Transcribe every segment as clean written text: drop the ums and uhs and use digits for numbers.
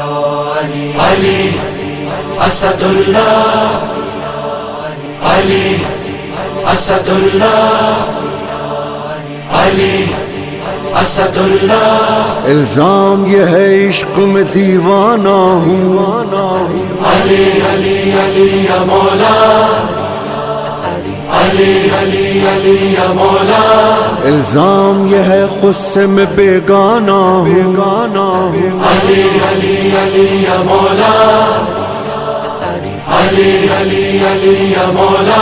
علی اسد اللہ، علی اسد اللہ، علی اسد اللہ۔ الزام یہ ہے عشق میں دیوانہ ہوں، علی علی علی یا مولا، علی علی علی یا مولا۔ الزام یہ ہے غصے میں بیگانہ ہوں، علی علی علی یا مولا، علی علی علی یا مولا۔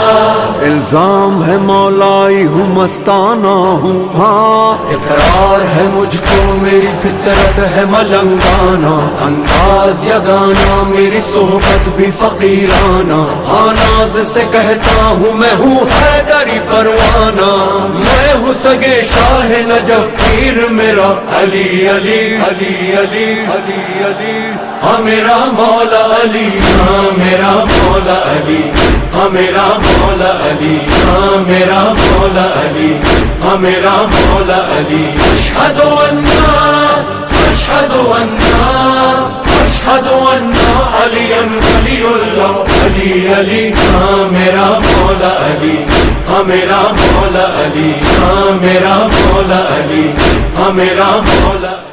الزام ہے مولائی ہوں مستانہ ہوں، ہاں اقرار ہے مجھ کو میری فطرت ہے ملنگانہ، انداز یگانہ میری صحبت بھی فقیرانہ، ہاں ناز سے کہتا ہوں میں ہوں حیدری پروانہ، میں ہوں سگے شاہ نجف پیر میرا علی علی علی علی علی علی، ہاں میرا مولا علی، ہاں میرا مولا علی، ہاں میرا مولا علی، ہاں میرا مولا علی، ہاں میرا مولا علی۔ اشہد ان اشہد ان اشہد ان علی ولی اللہ، علی علی، ہاں میرا مولا علی، ہاں میرا مولا علی، ہاں میرا مولا علی، ہاں میرا مولا۔